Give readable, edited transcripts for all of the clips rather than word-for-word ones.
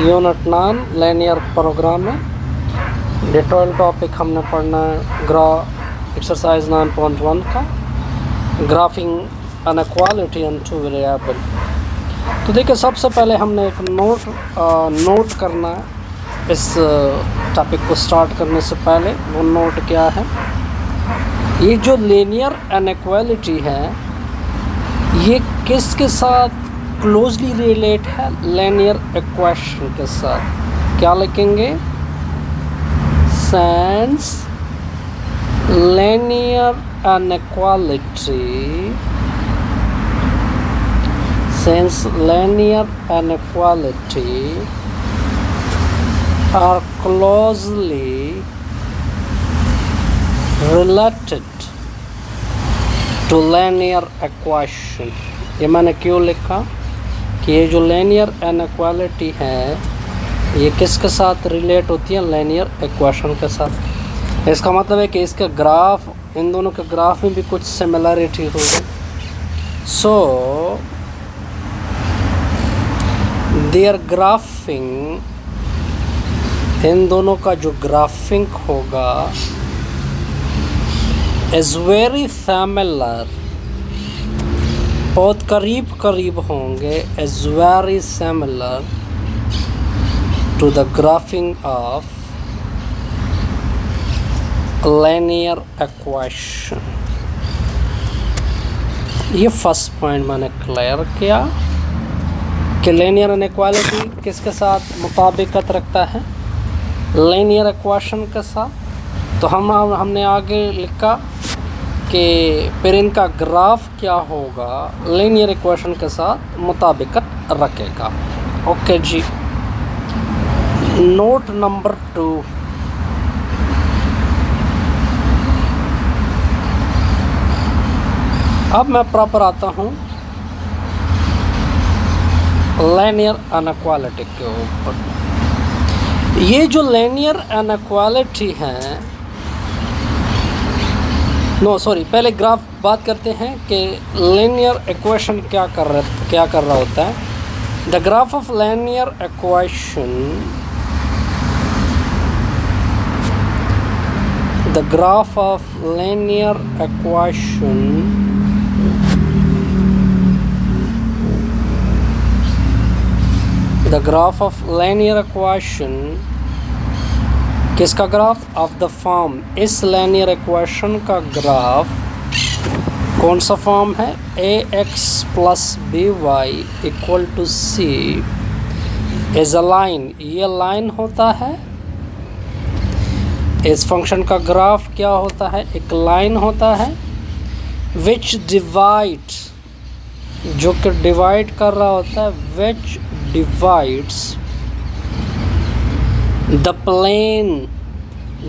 Unit 9 linear programme में detail topic हमने पढ़ना है एक्सरसाइज 9.1 का graphic inequality and two variable. तो देखिए, सबसे पहले हमने एक नोट करना है। इस टॉपिक को स्टार्ट करने से पहले वो नोट क्या है, ये जो लीनियर अनइक्वालिटी है ये किसके साथ क्लोजली रिलेट है? लीनियर इक्वेशन के साथ। क्या लिखेंगे? Since linear inequality are closely related to linear equation। ये मैंने क्यों लिखा कि ये जो लीनियर इनइक्वालिटी है ये किसके साथ रिलेट होती है? लीनियर इक्वेशन के साथ। इसका मतलब है कि इसका ग्राफ, इन दोनों के ग्राफ में भी कुछ सिमिलरिटी होगी। सो देयर ग्राफिंग, इन दोनों का जो ग्राफिंग होगा इज़ वेरी सिमिलर, बहुत करीब करीब होंगे। Is very similar to the graphing of linear equation. ये फर्स्ट पॉइंट मैंने क्लियर किया कि लीनियर इनइक्वालिटी किसके साथ मुताबिकत रखता है? लीनियर इक्वेशन के साथ। तो हमने आगे लिखा कि फिर इनका ग्राफ क्या होगा? लीनियर इक्वेशन के साथ मुताबिकत रखेगा। ओके जी। नोट नंबर 2, अब मैं प्रॉपर आता हूँ लीनियर इनइक्वालिटी के ऊपर। ये जो लीनियर इनइक्वालिटी है, पहले ग्राफ बात करते हैं कि लीनियर इक्वेशन क्या कर रहा होता है। The graph of linear equation, the graph of linear equation the graph of linear equation किसका ग्राफ? ऑफ द फॉर्म, इस लीनियर इक्वेशन का ग्राफ कौन सा फॉर्म है? ax plus by equal to c is a line. ये line होता है। इस फंक्शन का ग्राफ क्या होता है? एक लाइन होता है विच डिवाइड, जो कि डिवाइड कर रहा होता है, विच डिवाइड्स द प्लेन,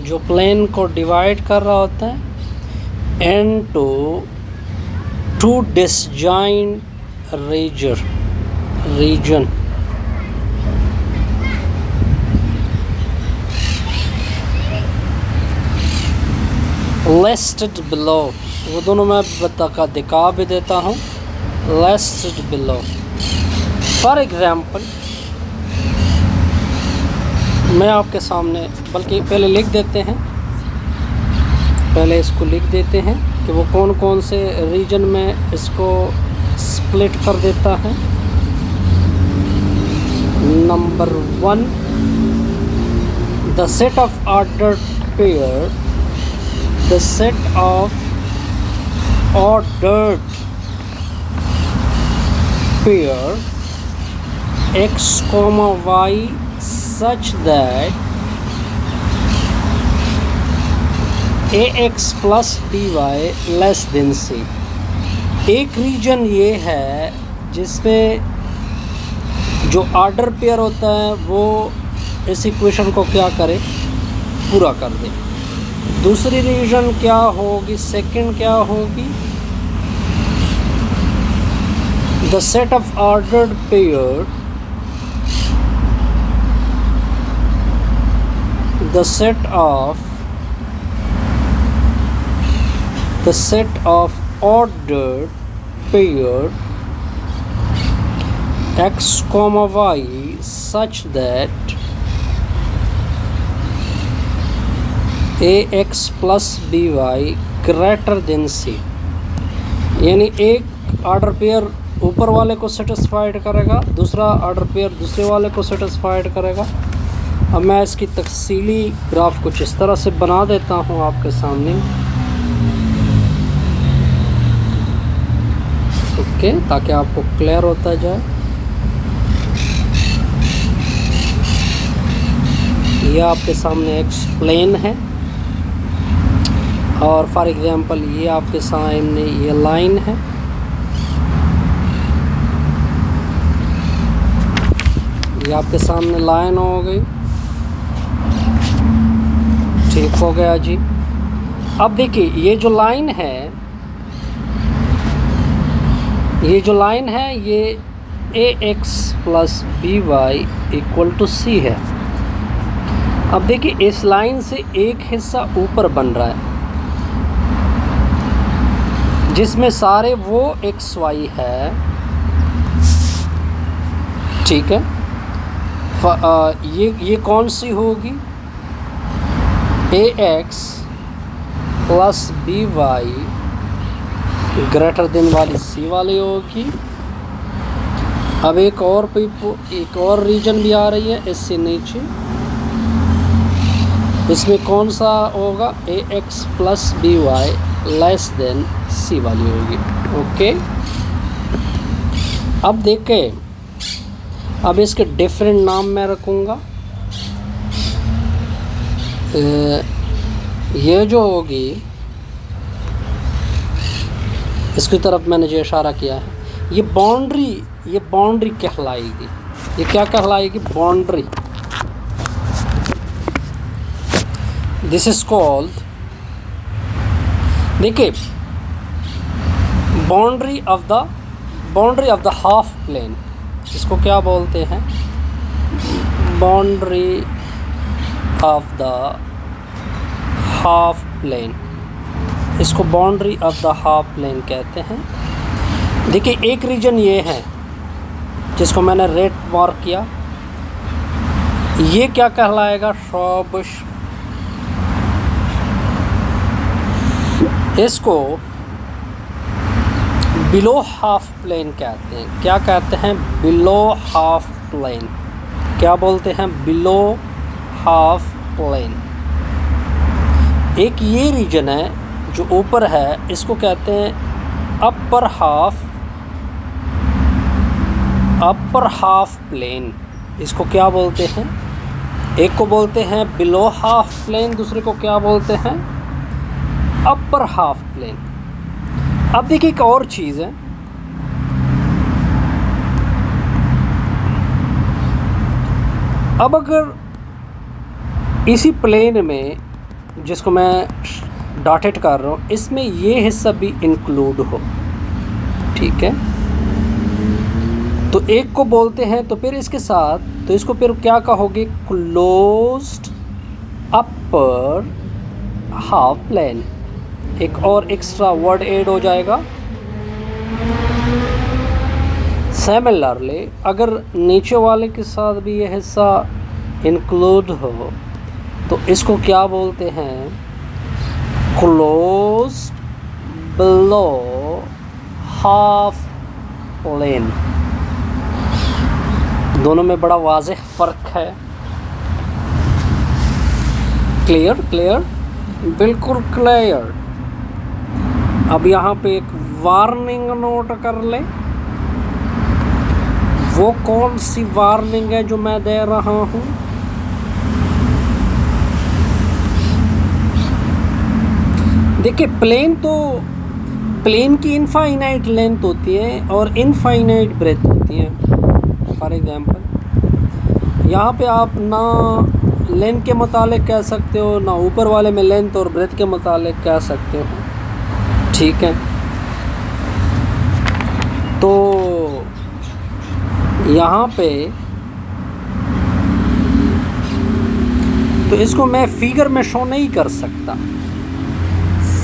जो प्लेन को डिवाइड कर रहा होता है, into two disjoint region. Listed below, वो दोनों मैं दिखा भी देता हूँ। Listed below. फॉर एग्जाम्पल, मैं आपके सामने, बल्कि पहले लिख देते हैं, पहले इसको लिख देते हैं कि वो कौन कौन से रीजन में इसको स्प्लिट कर देता है। Number 1, the set of ordered pair, the set of ordered pair x, y such that ax plus by less than c। एक रीजन ये है जिसमें जो ऑर्डर पेयर होता है वो इस इक्वेशन को क्या करे? पूरा कर दे। दूसरी रीजन क्या होगी? सेकंड क्या होगी? The set of ordered pair, the set of ordered pair x, y such that ax plus by greater than c, यानी एक ऑर्डर पेयर ऊपर वाले को सेटिस्फाइड करेगा, दूसरा ऑर्डर पेयर दूसरे वाले को सेटिस्फाइड करेगा। अब मैं इसकी तफसीली ग्राफ कुछ इस तरह से बना देता हूँ आपके सामने, ओके, ताकि आपको क्लियर होता जाए। ये आपके सामने एक्सप्लेन है, और फॉर एग्जांपल ये आपके सामने ये लाइन है, ये आपके सामने लाइन हो गई, ठीक हो गया जी। अब देखिए ये जो लाइन है, ये जो लाइन है ये ax plus by equal to c है। अब देखिए इस लाइन से एक हिस्सा ऊपर बन रहा है जिसमें सारे वो xy है, ठीक है। ये कौन सी होगी, ax plus by greater than वाली c वाली होगी। अब एक और रीजन भी आ रही है इससे नीचे, इसमें कौन सा होगा, ax plus by less than c वाली होगी, ओके। अब देखें, अब इसके डिफरेंट नाम मैं रखूँगा। ये जो होगी इसकी तरफ मैंने जो इशारा किया है, ये बाउंड्री कहलाएगी। ये क्या कहलाएगी, बाउंड्री। दिस इज कॉल्ड, देखिए, boundary of the half plane, इसको क्या बोलते हैं, boundary of the half plane, इसको boundary of the half plane कहते हैं। देखिए एक रीजन ये है जिसको मैंने रेड मार्क किया, ये क्या कहलाएगा, शॉबश। इसको बिलो हाफ प्लेन कहते हैं। क्या कहते हैं, बिलो हाफ प्लेन। क्या बोलते हैं, बिलो हाफ प्लेन। एक ये रीजन है जो ऊपर है, इसको कहते हैं अपर हाफ प्लेन। इसको क्या बोलते हैं, एक को बोलते हैं बिलो हाफ प्लेन, दूसरे को क्या बोलते हैं, अपर हाफ प्लेन। अब देखिए एक और चीज़ है, अब अगर इसी प्लेन में जिसको मैं डॉटेड कर रहा हूँ, इसमें ये हिस्सा भी इंक्लूड हो, ठीक है, तो एक को बोलते हैं, तो फिर इसके साथ, तो इसको फिर क्या कहोगे, क्लोज्ड अपर हाफ प्लेन। एक और एक्स्ट्रा वर्ड ऐड हो जाएगा। सिमिलरली अगर नीचे वाले के साथ भी ये हिस्सा इंक्लूड हो, तो इसको क्या बोलते हैं, क्लोज बिलो हाफ प्लेन। दोनों में बड़ा वाज़ेह फ़र्क है। क्लियर, बिल्कुल क्लियर। अब यहाँ पे एक वार्निंग नोट कर ले। वो कौन सी वार्निंग है जो मैं दे रहा हूँ, देखिए प्लेन की इनफाइनाइट लेंथ होती है और इनफाइनाइट ब्रेथ होती है। फॉर एग्जांपल यहाँ पे आप ना लेंथ के मुतालिक कह सकते हो, ना ऊपर वाले में लेंथ और ब्रेथ के मुतालिक कह सकते हो, ठीक है। तो यहाँ पे तो इसको मैं फिगर में शो नहीं कर सकता,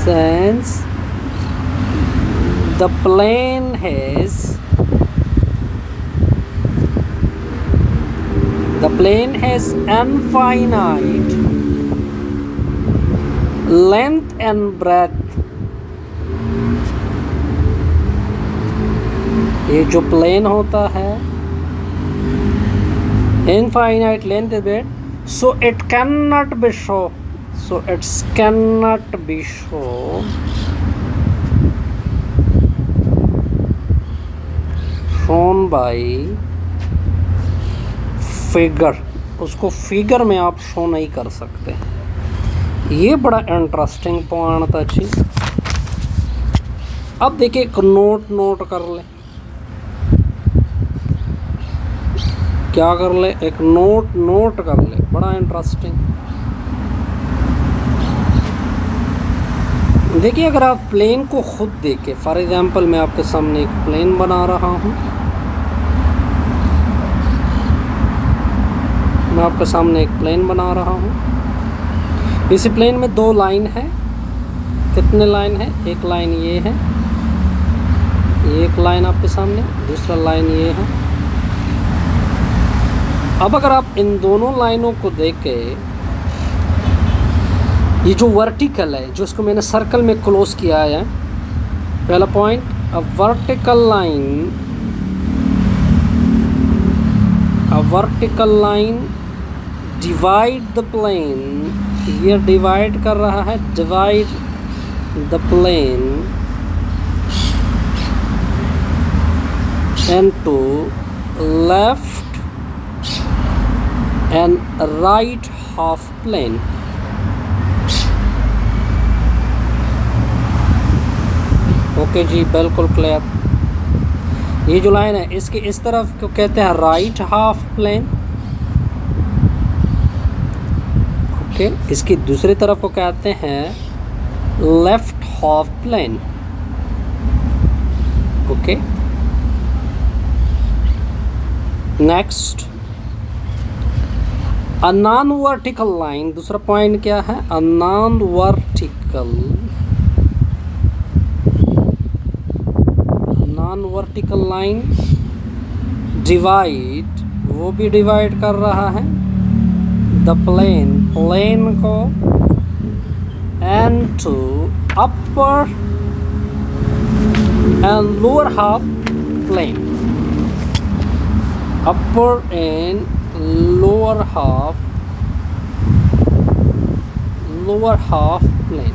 since the plane has The plane has infinite length and breadth. ये जो प्लेन होता है infinite length and breadth, so it cannot be shown. So it cannot be shown by figure. उसको फिगर में आप शो नहीं कर सकते. ये बड़ा इंटरेस्टिंग पॉइंट था जी. अब देखिए एक नोट कर ले. क्या कर ले? एक नोट कर ले. बड़ा इंटरेस्टिंग. देखिए अगर आप प्लेन को खुद देखें, फॉर एग्जांपल मैं आपके सामने एक प्लेन बना रहा हूँ. मैं आपके सामने एक प्लेन बना रहा हूँ. इस प्लेन में दो लाइन है. कितने लाइन है? एक लाइन ये है, ये एक लाइन आपके सामने, दूसरा लाइन ये है. अब अगर आप इन दोनों लाइनों को देखें, ये जो वर्टिकल है, जो इसको मैंने सर्कल में क्लोज किया है, पहला point, a vertical line divide the plane. ये डिवाइड कर रहा है, divide the plane into left and right half plane. Okay जी, बिल्कुल क्लियर. ये जो लाइन है इसके इस तरफ को कहते हैं राइट हाफ प्लेन. ओके, इसकी दूसरी तरफ को कहते हैं left half plane. Okay, next, a non vertical line. दूसरा पॉइंट क्या है? A non vertical line divide, वो भी डिवाइड कर रहा है द प्लेन को into upper and lower half plane. Upper and lower half plane.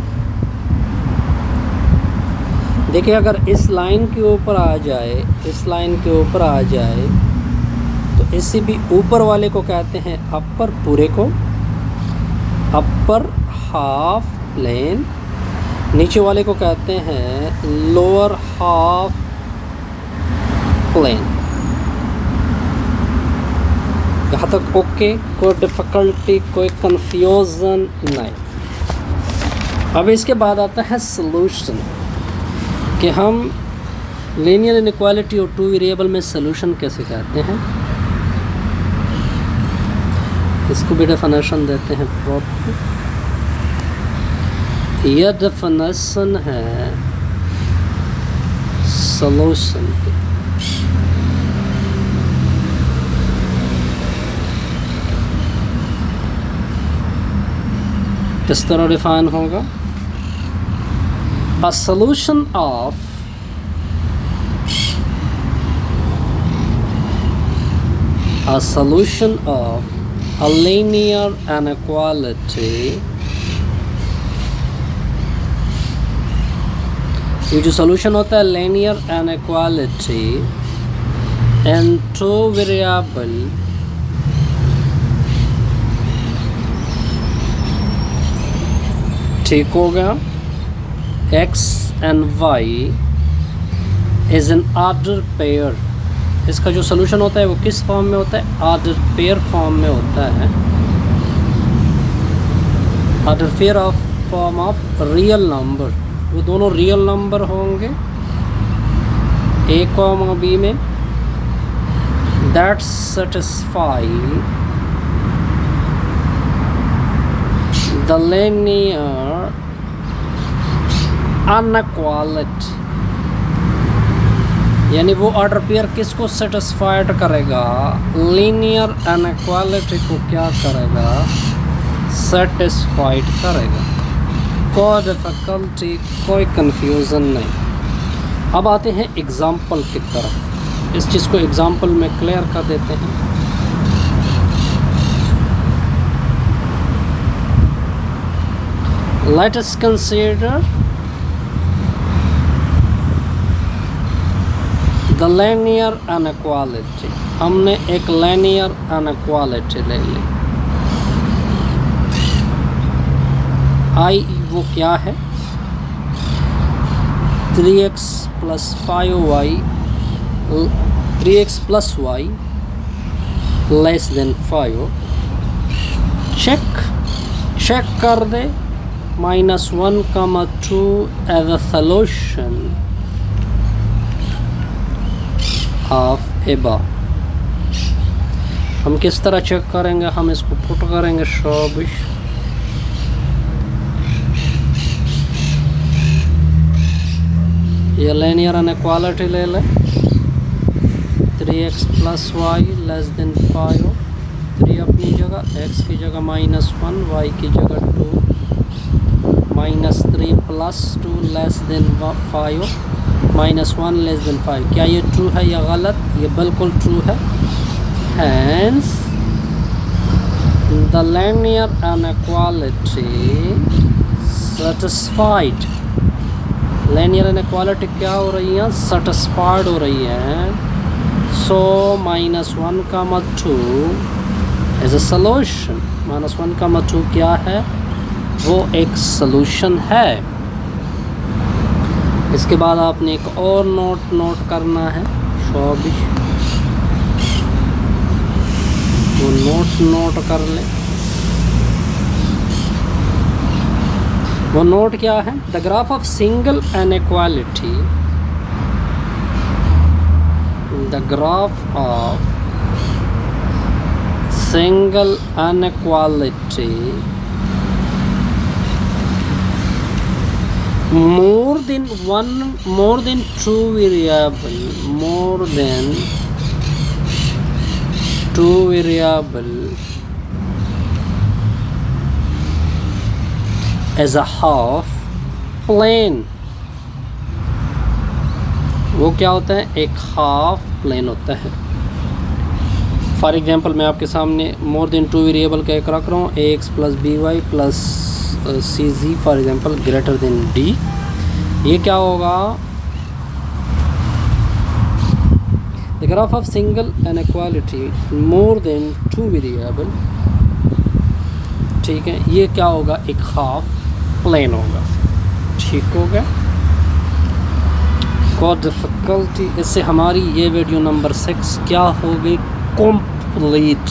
देखिए अगर इस लाइन के ऊपर आ जाए, तो इससे भी ऊपर वाले को कहते हैं अपर, पूरे को अपर हाफ प्लेन. नीचे वाले को कहते हैं लोअर हाफ प्लेन. यहाँ तक ओके, कोई डिफ़िकल्टी, कोई कंफ्यूजन नहीं. अब इसके बाद आता है सॉल्यूशन, कि हम लीनियर इनइक्वालिटी और टू वेरिएबल में सॉल्यूशन कैसे कहते हैं. इसको भी डेफिनेशन देते हैं प्रॉपर. यह डेफिनेशन है सॉल्यूशन की. किस तरह डिफाइन होगा? A solution of a linear inequality. ये जो solution होता है linear inequality and two variable ठीक हो गया. x and y is an order pair. इसका जो सोल्यूशन होता है वो किस फॉर्म में होता है? ऑर्डर पेयर फॉर्म में होता है. Order pair of form of real number. वो दोनों रियल नंबर होंगे a कॉमा b में. That satisfy the linear inequality. यानी वो ऑर्डर पेयर किसको सेटिस्फाइड करेगा, लीनियर इनइक्वालिटी को क्या करेगा, सेटिस्फाइड करेगा। कोई डिफ़िकल्टी, कोई कंफ्यूजन नहीं। अब आते हैं एग्ज़ाम्पल की तरफ, इस चीज़ को एग्ज़ाम्पल में क्लियर कर देते हैं। Let us consider the linear inequality. हमने एक लीनियर इनइक्वालिटी ले ली। आई वो क्या है, 3x plus 5y 3x plus y less than 5। Check कर दे -1,2 एज अ सॉल्यूशन ऑफ एबा। हम किस तरह चेक करेंगे, हम इसको पुट करेंगे शाबाश। ये लीनियर इनइक्वालिटी ले लें, 3x plus Y less than 5। 3 अपनी जगह, x की जगह -1, y की जगह 2, -3 plus 2 less than 5, -1 less than 5। क्या ये ट्रू है या गलत? ये बिल्कुल ट्रू है। Hence the linear inequality satisfied. Linear inequality क्या हो रही है, सेटिस्फाइड हो रही है। सो -1,2 एज अ सॉल्यूशन, -1,2 क्या है, वो एक सॉल्यूशन है। इसके बाद आपने एक और नोट करना है शाबाश, वो नोट कर लें। वो नोट क्या है, the graph of single inequality, the graph of single inequality more than 2 variable, more than 2 variable as a half plane। वो क्या होता है, एक हाफ प्लेन होता है। फॉर एग्जांपल मैं आपके सामने मोर देन 2 वेरिएबल का एक रख रहा हूँ, ax plus by plus cz for example greater than d। ये क्या होगा, the graph of single inequality more than 2 variable, ठीक है। ये क्या होगा, एक हाफ प्लेन होगा, ठीक हो गया। कोई डिफ़िकल्टी, इससे हमारी ये वीडियो नंबर 6 क्या हो गई, कंप्लीट।